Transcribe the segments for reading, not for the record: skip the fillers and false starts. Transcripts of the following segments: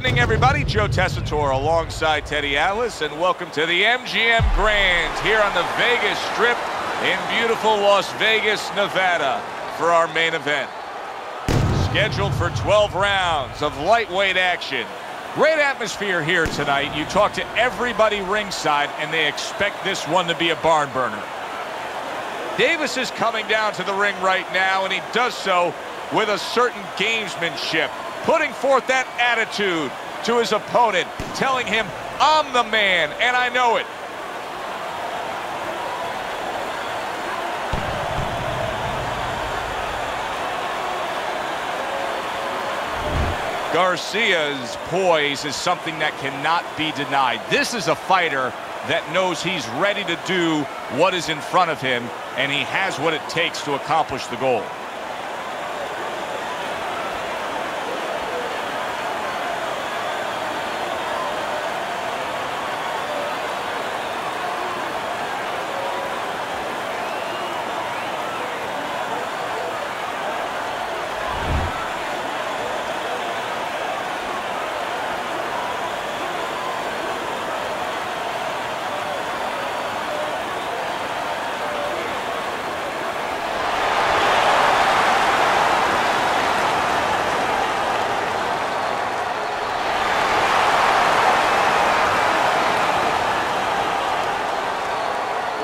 evening, everybody. Joe Tessitore alongside Teddy Atlas, and welcome to the MGM Grand here on the Vegas Strip in beautiful Las Vegas, Nevada for our main event. Scheduled for 12 rounds of lightweight action. Great atmosphere here tonight. You talk to everybody ringside, and they expect this one to be a barn burner. Davis is coming down to the ring right now, and he does so with a certain gamesmanship, putting forth that attitude to his opponent, telling him, I'm the man, and I know it. Garcia's poise is something that cannot be denied. This is a fighter that knows he's ready to do what is in front of him, and he has what it takes to accomplish the goal.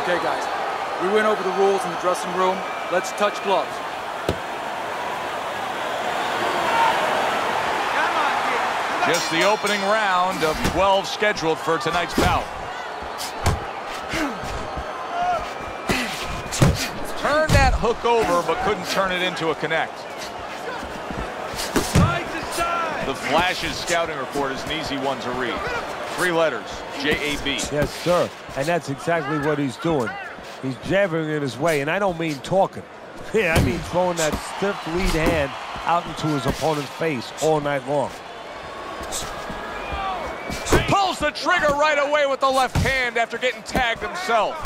Okay, guys, we went over the rules in the dressing room. Let's touch gloves. Just the opening round of 12 scheduled for tonight's bout. Turned that hook over, but couldn't turn it into a connect. The Flash's scouting report is an easy one to read. 3 letters, J-A-B. Yes, sir. And that's exactly what he's doing. He's jabbing in his way, and I don't mean talking. Yeah, I mean throwing that stiff lead hand out into his opponent's face all night long. Pulls the trigger right away with the left hand after getting tagged himself.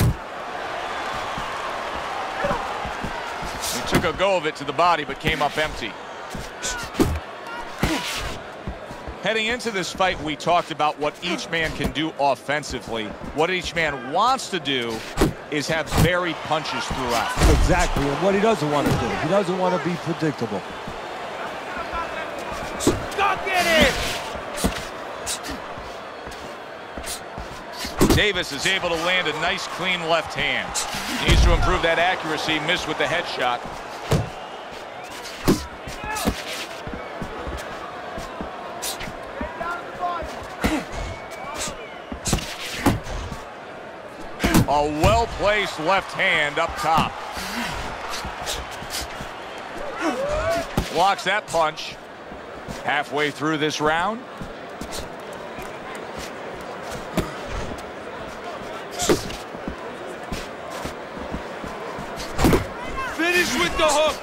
He took a go of it to the body, but came up empty. Heading into this fight, we talked about what each man can do offensively. What each man wants to do is have varied punches throughout. Exactly, and what he doesn't want to do. He doesn't want to be predictable. Go get it! Davis is able to land a nice, clean left hand. Needs to improve that accuracy, missed with the headshot. A well-placed left hand up top. Blocks that punch. Halfway through this round. Finish with the hook.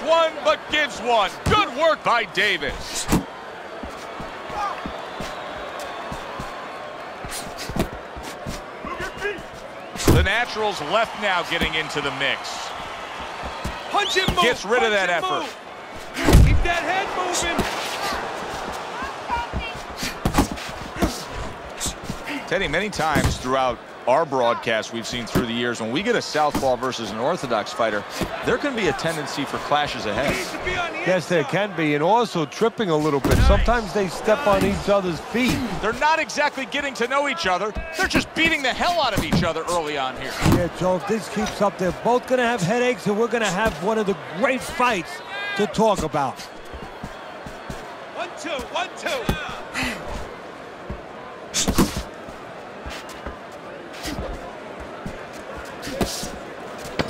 One, but gives one. Good work by Davis. The Natural's left now getting into the mix. Punch him, move. Gets rid of that effort. Move. Keep that head moving. Teddy, many times throughout our broadcast we've seen through the years, when we get a southpaw versus an orthodox fighter, there can be a tendency for clashes ahead. Yes, there can be, and also tripping a little bit. Sometimes they step on each other's feet. They're not exactly getting to know each other. They're just beating the hell out of each other early on here. Yeah, Joe, if this keeps up, they're both going to have headaches, and we're going to have one of the great fights to talk about. 1-2, 1-2.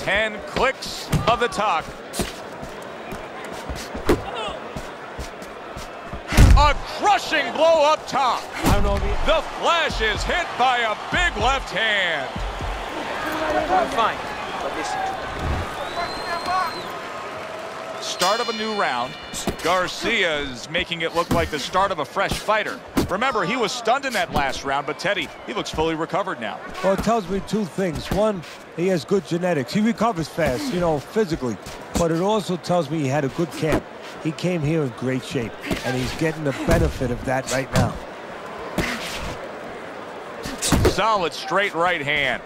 10 clicks of the talk. A crushing blow up top. The Flash is hit by a big left hand. Fine. Start of a new round. Garcia's making it look like the start of a fresh fighter. Remember, he was stunned in that last round, but Teddy, he looks fully recovered now. Well, it tells me two things. One, he has good genetics. He recovers fast, you know, physically. But it also tells me he had a good camp. He came here in great shape, and he's getting the benefit of that right now. Solid straight right hand.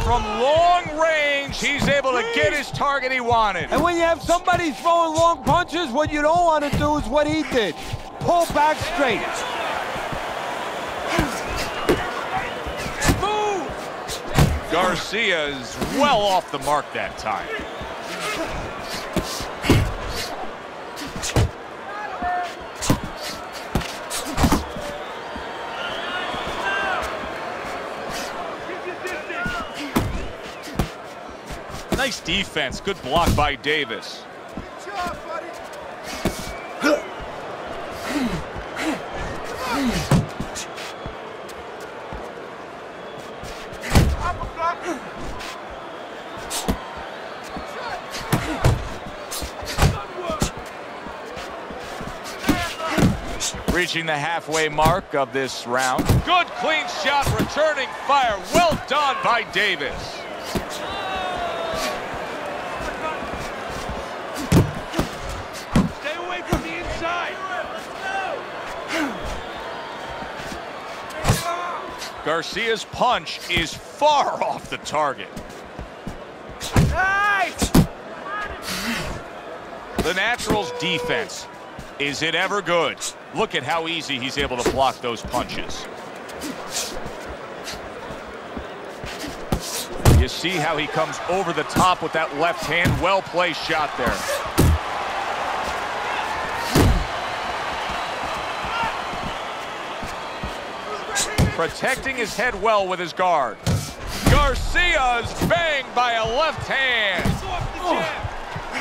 From long range, he's able to get his target he wanted. And when you have somebody throwing long punches, what you don't want to do is what he did. Pull back straight. Garcia is well off the mark that time. Nice defense. Good block by Davis. Good job, buddy. Reaching the halfway mark of this round. Good clean shot, returning fire. Well done by Davis. Garcia's punch is far off the target. Nice! The Natural's defense, is it ever good? Look at how easy he's able to block those punches. You see how he comes over the top with that left hand. Well-placed shot there. Protecting his head well with his guard. Garcia's banged by a left hand.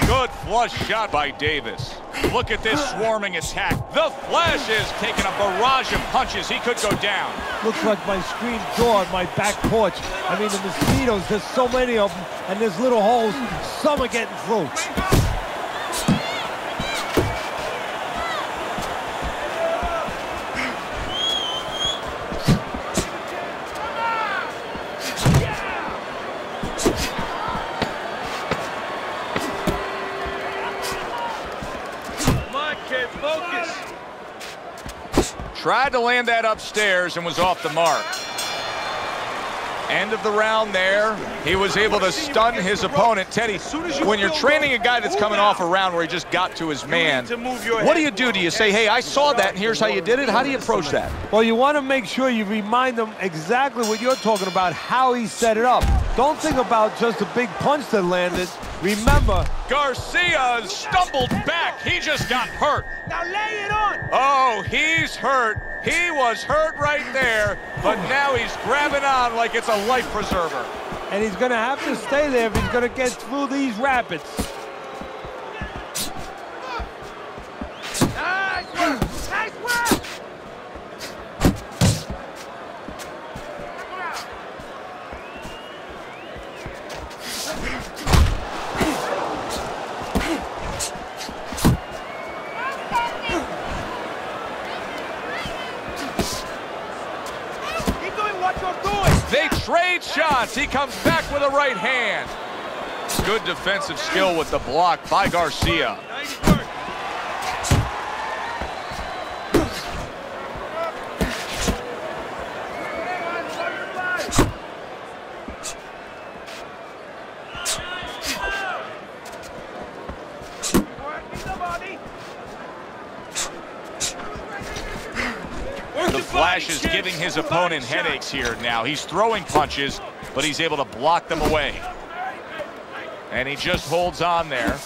Good flush shot by Davis. Look at this swarming attack. The Flash is taking a barrage of punches. He could go down. Looks like my screen door on my back porch. I mean, the mosquitoes, there's so many of them, and there's little holes. Some are getting through. Tried to land that upstairs and was off the mark. End of the round there. He was able to stun his opponent. Teddy, when you're training a guy that's coming off a round where he just got to his man, what do you do? Do you say, hey, I saw that and here's how you did it? How do you approach that? Well, you want to make sure you remind them exactly what you're talking about, how he set it up. Don't think about just a big punch that landed. Remember, Garcia stumbled back. He just got hurt. Now lay it on. Oh, he's hurt. He was hurt right there, but now he's grabbing on like it's a life preserver. And he's going to have to stay there if he's going to get through these rapids. Nice work. Nice work. They trade shots. He comes back with a right hand. Good defensive skill with the block by Garcia. Nice work. The Flash is giving his opponent headaches here now. He's throwing punches, but he's able to block them away. And he just holds on there.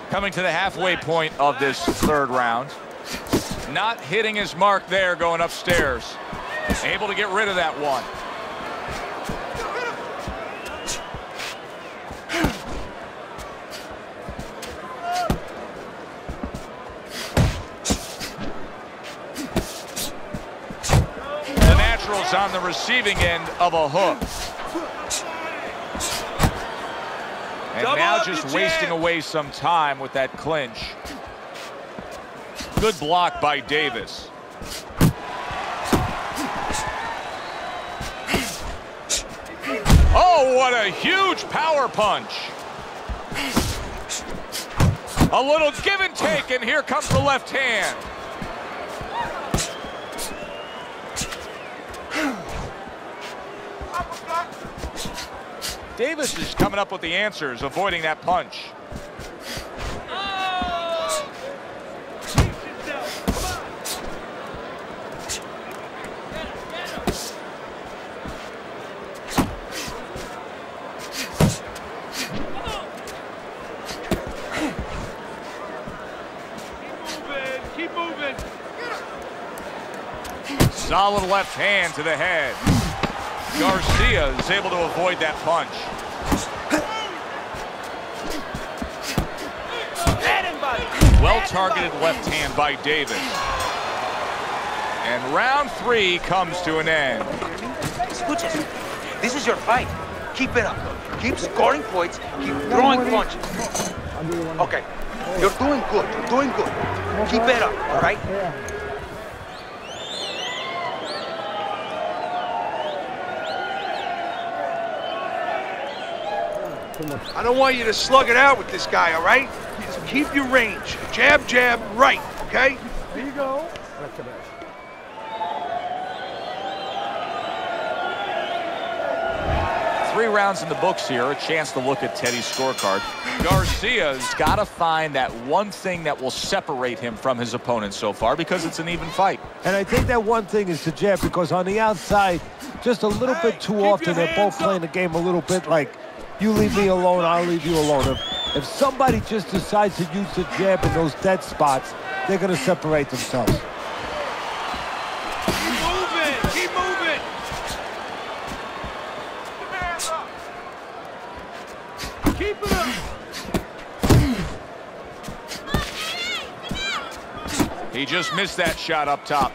Coming to the halfway point of this third round. Not hitting his mark there going upstairs. Able to get rid of that one. natural's on the receiving end of a hook. And now just wasting away some time with that clinch. Good block by Davis. Oh, what a huge power punch. A little give and take, and here comes the left hand. Davis is coming up with the answers, avoiding that punch. Keep moving. Solid left hand to the head. Garcia is able to avoid that punch. Well-targeted left hand by Davis. And round 3 comes to an end. Escuches, this is your fight. Keep it up. Keep scoring points. Keep throwing punches. Okay, you're doing good. You're doing good. Keep it up, all right? I don't want you to slug it out with this guy, all right? Just keep your range. Jab, jab, right, okay? There you go. 3 rounds in the books here, a chance to look at Teddy's scorecard. Garcia's got to find that one thing that will separate him from his opponent so far, because it's an even fight. And I think that one thing is the jab, because on the outside, just a little bit too often, they're both playing the game a little bit like, you leave me alone, I'll leave you alone. If somebody just decides to use the jab in those dead spots, they're going to separate themselves. Keep moving. Keep moving. Keep it up. He just missed that shot up top.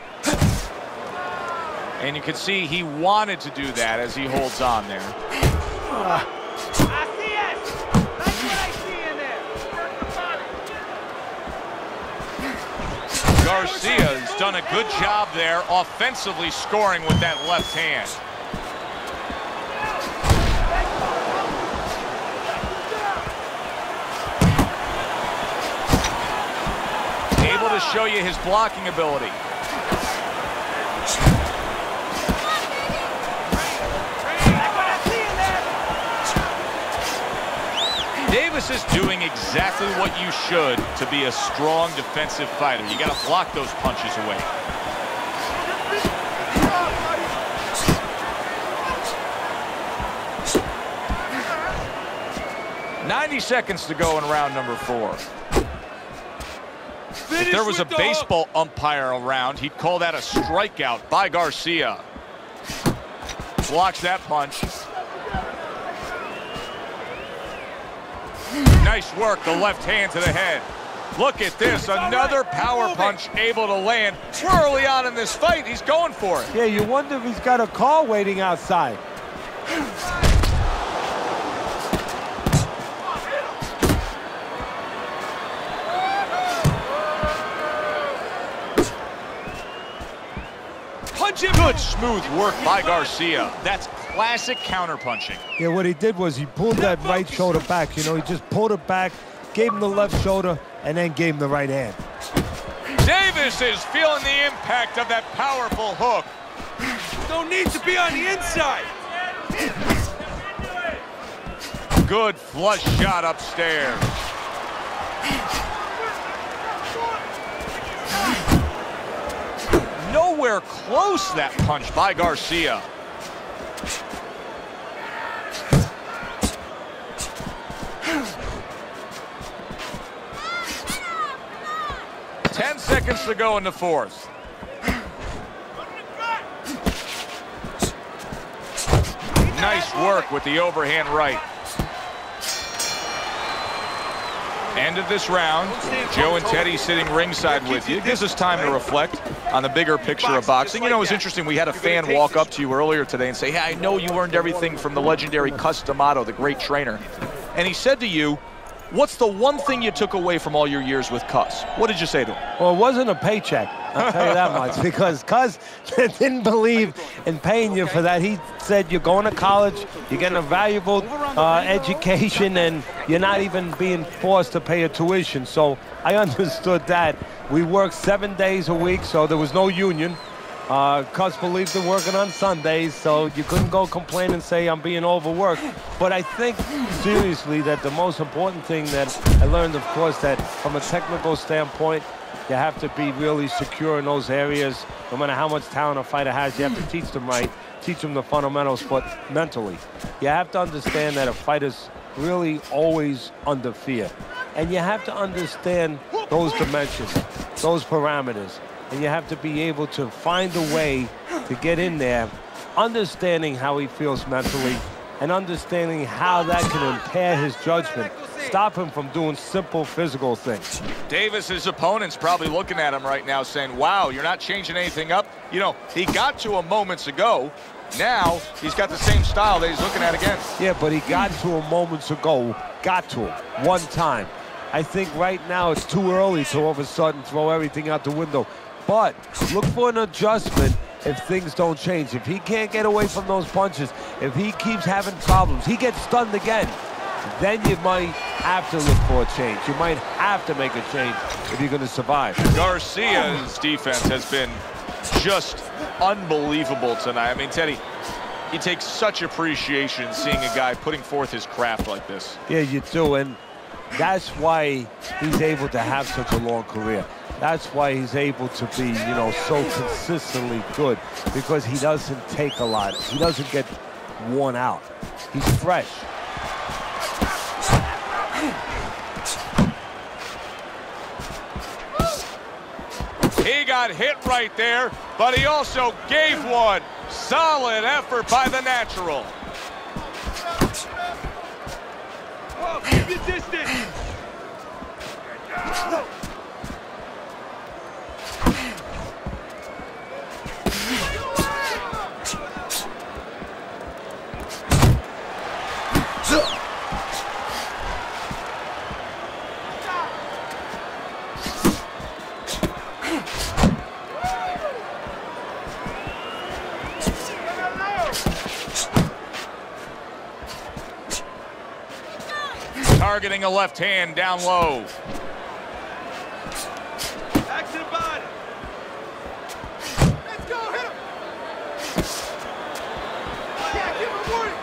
And you can see he wanted to do that as he holds on there. I see it. That's what I see in there. Garcia's done a good job there offensively scoring with that left hand. Able to show you his blocking ability. Davis is doing exactly what you should to be a strong defensive fighter. You got to block those punches away. "90 seconds to go in round number 4. If there was a baseball umpire around, he'd call that a strikeout by Garcia. Blocks that punch. Nice work, the left hand to the head. Look at this, another power punch able to land. Early on in this fight, he's going for it. Yeah, you wonder if he's got a car waiting outside. Good smooth work by Garcia. That's classic counterpunching. Yeah, what he did was he pulled that right shoulder back. You know, he just pulled it back, gave him the left shoulder, and then gave him the right hand. Davis is feeling the impact of that powerful hook. Don't need to be on the inside. Good flush shot upstairs. Nowhere close, that punch by Garcia. Ten seconds to go in the 4th. Nice work with the overhand right. End of this round. Joe and Teddy sitting ringside with you. Gives us time to reflect. on the bigger picture of boxing. You know, it was interesting. We had a fan walk up to you earlier today and say, hey, I know you learned everything from the legendary Cus D'Amato, the great trainer. And he said to you, what's the one thing you took away from all your years with Cus? What did you say to him? Well, it wasn't a paycheck, I'll tell you that much, because Cus didn't believe in paying you for that. He said you're going to college, you're getting a valuable education, and you're not even being forced to pay a tuition. So I understood that. We worked 7 days a week, so there was no union. Cus believed in working on Sundays, so you couldn't go complain and say I'm being overworked. But I think, seriously, that the most important thing that I learned, of course, that from a technical standpoint, you have to be really secure in those areas. No matter how much talent a fighter has, you have to teach them right, teach them the fundamentals, but mentally. You have to understand that a fighter's really always under fear. And you have to understand those dimensions, those parameters. And you have to be able to find a way to get in there, understanding how he feels mentally and understanding how that can impair his judgment, stop him from doing simple physical things. Davis's opponent's probably looking at him right now saying, wow, you're not changing anything up. You know, he got to him moments ago. Now he's got the same style that he's looking at again. Yeah, but he got to him moments ago, got to him one time. I think right now it's too early to all of a sudden throw everything out the window. But look for an adjustment if things don't change. If he can't get away from those punches, if he keeps having problems, he gets stunned again, then you might have to look for a change. You might have to make a change if you're going to survive. Garcia's defense has been just unbelievable tonight. I mean, Teddy, he takes such appreciation seeing a guy putting forth his craft like this. Yeah, you do, and that's why he's able to have such a long career. That's why he's able to be, you know, so consistently good, because he doesn't take a lot. He doesn't get worn out. He's fresh. He got hit right there, but he also gave one. Solid effort by the natural. Oh, keep your distance. Targeting a left hand down low. Back to the body. Let's go, hit him. Yeah, give him a warning.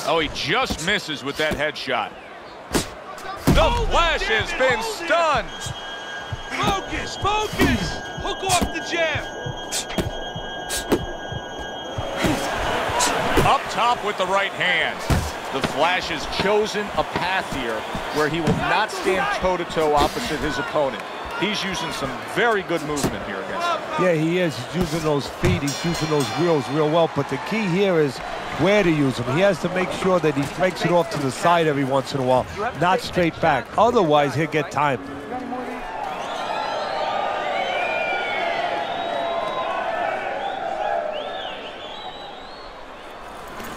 Oh, he just misses with that headshot. The Flash has been stunned. Focus, focus. Hook off the jab. Up top with the right hand. The Flash has chosen a path here where he will not stand toe-to-toe opposite his opponent. He's using some very good movement here against him. Yeah, he is. He's using those feet. He's using those wheels real well. But the key here is where to use them. He has to make sure that he breaks it off to the side every once in a while, not straight back. Otherwise, he'll get timed.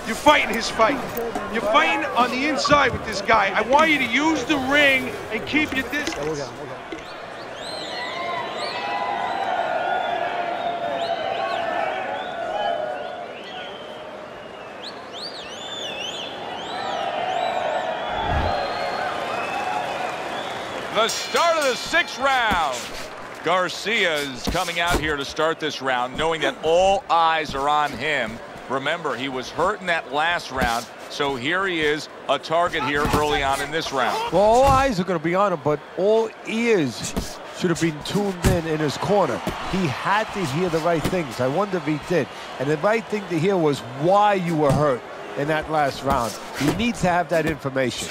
You're fighting his fight. You're fighting on the inside with this guy. I want you to use the ring and keep your distance. The start of the 6th round. Garcia is coming out here to start this round, knowing that all eyes are on him. Remember, he was hurt in that last round, so here he is, a target here early on in this round. Well, all eyes are going to be on him, but all ears should have been tuned in his corner. He had to hear the right things. I wonder if he did. And the right thing to hear was why you were hurt in that last round. He needs to have that information.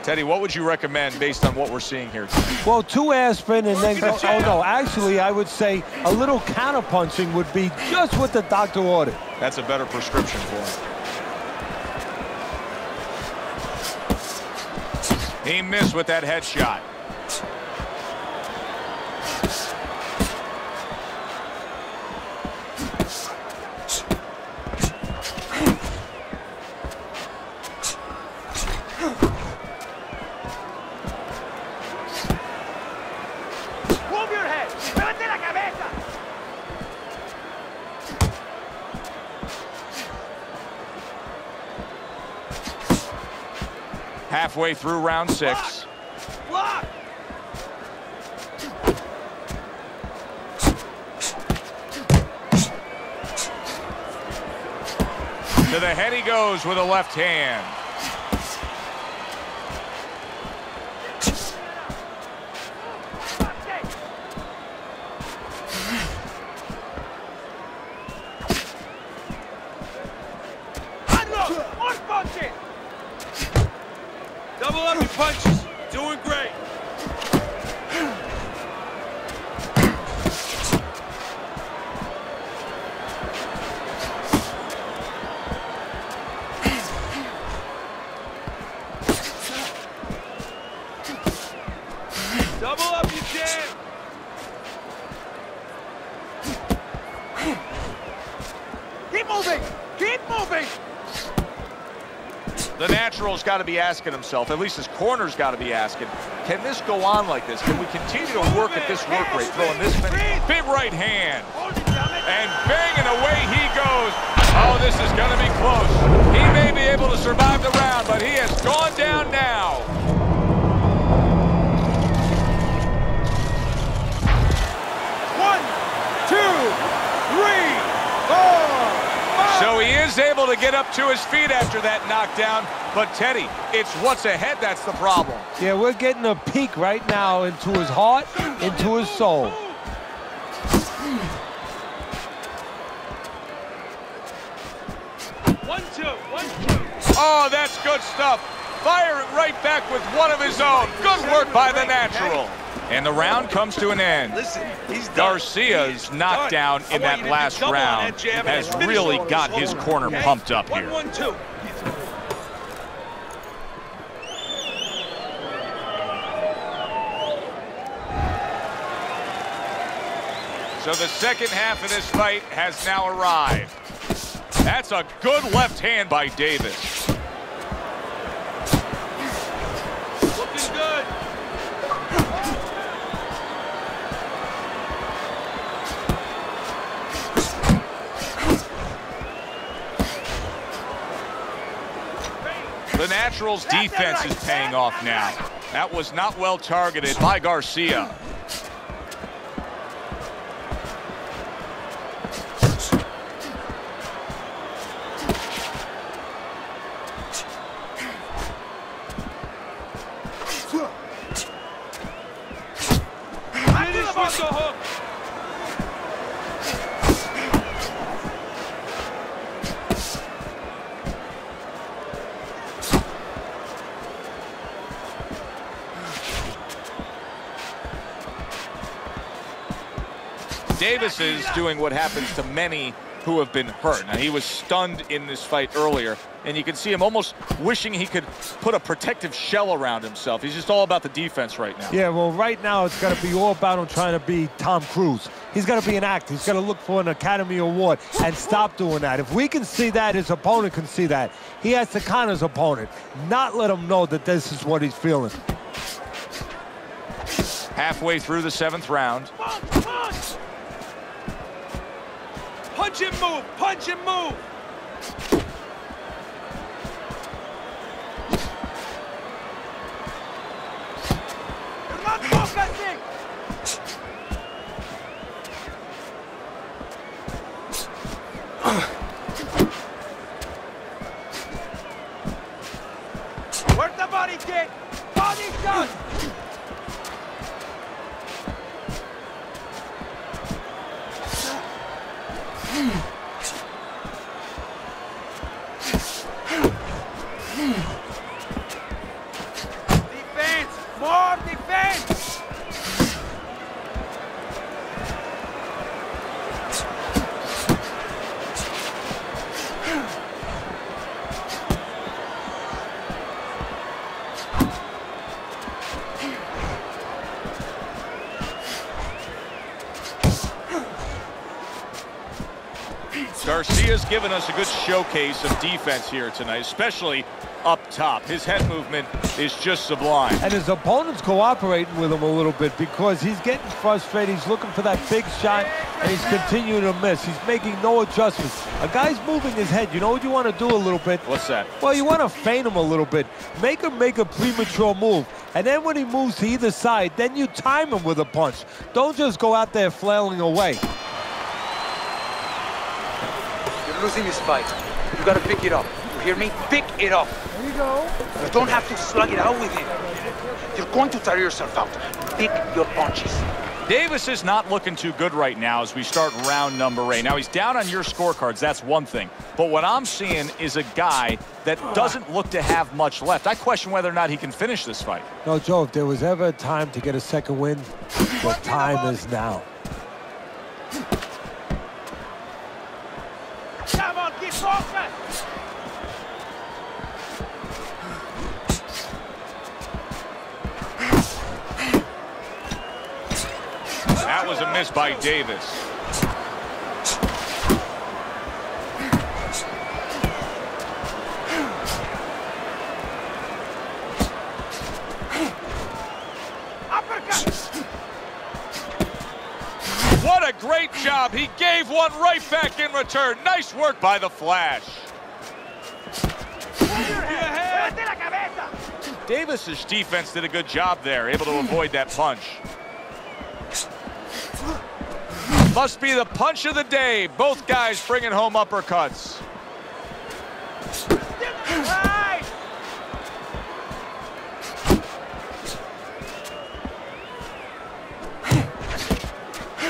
Teddy, what would you recommend based on what we're seeing here? Well, 2 aspirin and then go. Oh, no. Actually, I would say a little counterpunching would be just what the doctor ordered. That's a better prescription for him. He missed with that headshot. Halfway through round 6. Block. To the head he goes with a left hand. Double up your punches. Doing great. Double up your jab. Keep moving. Keep moving. The natural's got to be asking himself, at least his corner's got to be asking, can this go on like this? Can we continue to work at this work rate, throwing this many? Big right hand. And banging away he goes. Oh, this is going to be close. He may be able to survive the round, but he has gone down now. One, two, three, 4. So he is able to get up to his feet after that knockdown. But, Teddy, it's what's ahead that's the problem. Yeah, we're getting a peek right now into his heart, into his soul. 1, 2, 1, 2. Oh, that's good stuff. Fire it right back with one of his own. Good work by the natural. And the round comes to an end. Listen, he's done. Garcia's knockdown in that last round has really got his corner pumped up here. 1, 1, 2. So the second half of this fight has now arrived. That's a good left hand by Davis. Looking good. The natural's defense is paying off now. That was not well targeted by Garcia. Finish with the hook. Davis is doing what happens to many who have been hurt. Now, he was stunned in this fight earlier, and you can see him almost wishing he could put a protective shell around himself. He's just all about the defense right now. Yeah, well, right now it's got to be all about him trying to be Tom Cruise. He's got to be an actor. He's got to look for an Academy Award and stop doing that. If we can see that, his opponent can see that. He has to con his opponent, not let him know that this is what he's feeling. Halfway through the 7th round. Punch! Punch and move! Punch and move! You're not focusing! Work the body kick! Body shot! Garcia's given us a good showcase of defense here tonight, especially up top. His head movement is just sublime. And his opponent's cooperating with him a little bit because he's getting frustrated. He's looking for that big shot, and he's continuing to miss. He's making no adjustments. A guy's moving his head. You know what you want to do a little bit? What's that? Well, you want to feint him a little bit. Make him make a premature move. And then when he moves to either side, then you time him with a punch. Don't just go out there flailing away. You're losing this fight. You gotta pick it up. You hear me? Pick it up. There you go. You don't have to slug it out with him. You're going to tire yourself out. Pick your punches. Davis is not looking too good right now as we start round number 8. Now, he's down on your scorecards. That's one thing. But what I'm seeing is a guy that doesn't look to have much left. I question whether or not he can finish this fight. No, Joe, if there was ever a time to get a second win, the time is now. Come on, keep focused. That was a miss by Davis. What a great job. He gave one right back in return. Nice work by the Flash. Davis's defense did a good job there, able to avoid that punch. Must be the punch of the day. Both guys bringing home uppercuts.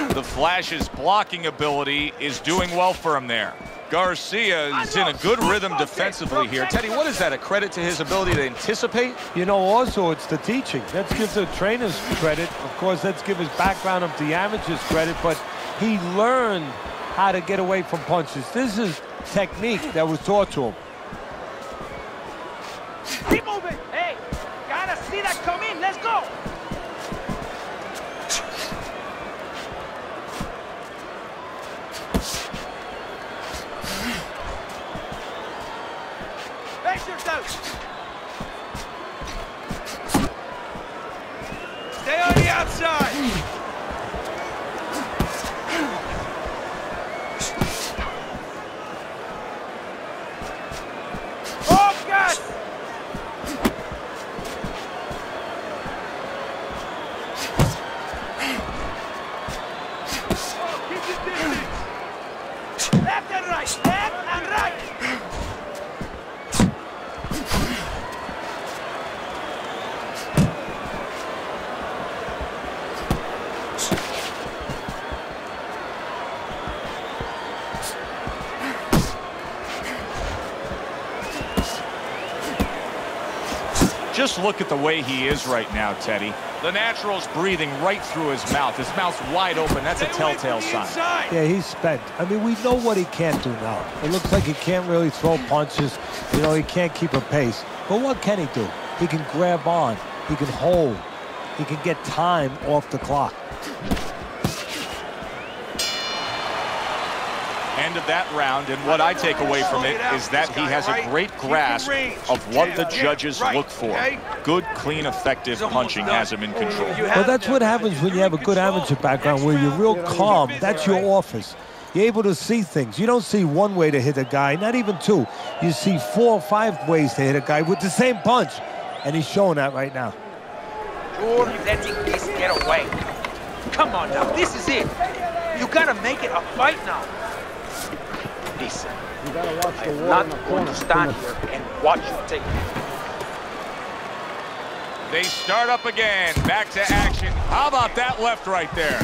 The Flash's blocking ability is doing well for him there. Garcia is in a good rhythm defensively here. Teddy, what is that, a credit to his ability to anticipate? You know, also, it's the teaching. Let's give the trainers credit. Of course, let's give his background of the amateurs credit, but he learned how to get away from punches. This is technique that was taught to him. Keep moving. Hey, gotta see that come in. Let's go. Face yourself. Stay on the outside. Just look at the way he is right now, Teddy. The natural's breathing right through his mouth. His mouth's wide open. That's a telltale sign. Yeah, he's spent. I mean, we know what he can't do now. It looks like he can't really throw punches. You know, he can't keep a pace. But what can he do? He can grab on. He can hold. He can get time off the clock. End of that round, and what I take away from it is that he has a great grasp of what the judges look for. Good, clean, effective punching has him in control. Well, that's what happens when you have a good amateur background where you're real calm. That's your office. You're able to see things. You don't see one way to hit a guy, not even two. You see 4 or 5 ways to hit a guy with the same punch, and he's showing that right now. You're letting this get away. Come on now, this is it. You gotta make it a fight now. Listen, I'm not going to stand here and watch you take it. They start up again. Back to action. How about that left right there?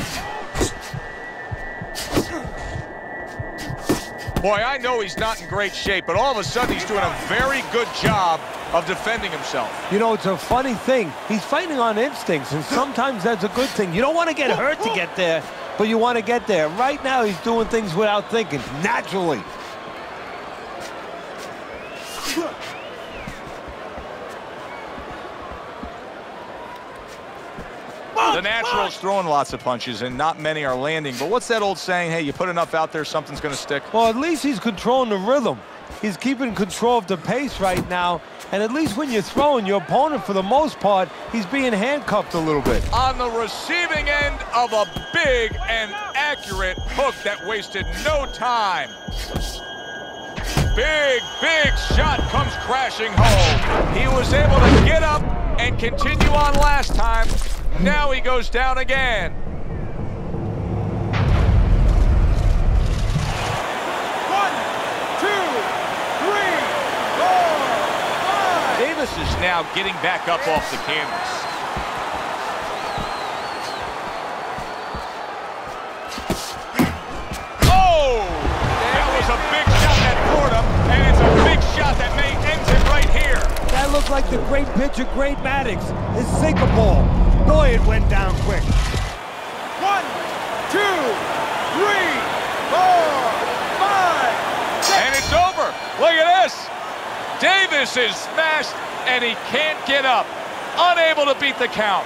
Boy, I know he's not in great shape, but all of a sudden he's doing a very good job of defending himself. You know, it's a funny thing. He's fighting on instincts, and sometimes that's a good thing. You don't want to get hurt to get there, but you want to get there. Right now, he's doing things without thinking, naturally. Boom! The Natural's throwing lots of punches, and not many are landing. But what's that old saying? Hey, you put enough out there, something's going to stick. Well, at least he's controlling the rhythm. He's keeping control of the pace right now. And at least when you're throwing, your opponent, for the most part, he's being handcuffed a little bit. On the receiving end of a big and accurate hook that wasted no time. Big, big shot comes crashing home. He was able to get up and continue on last time. Now he goes down again. Davis is now getting back up off the canvas. Oh! That was a big shot that floored him, and it's a big shot that may end it right here. That looked like the great pitcher, Great Maddox. His sinker ball. Boy, it went down quick. 1, 2, 3, 4, 5, 6. And it's over. Look at this. Davis is smashed, and he can't get up. Unable to beat the count.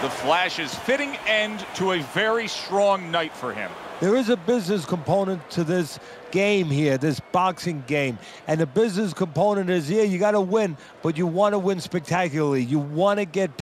The Flash's fitting end to a very strong night for him. There is a business component to this game here, this boxing game. And the business component is, yeah, you got to win, but you want to win spectacularly. You want to get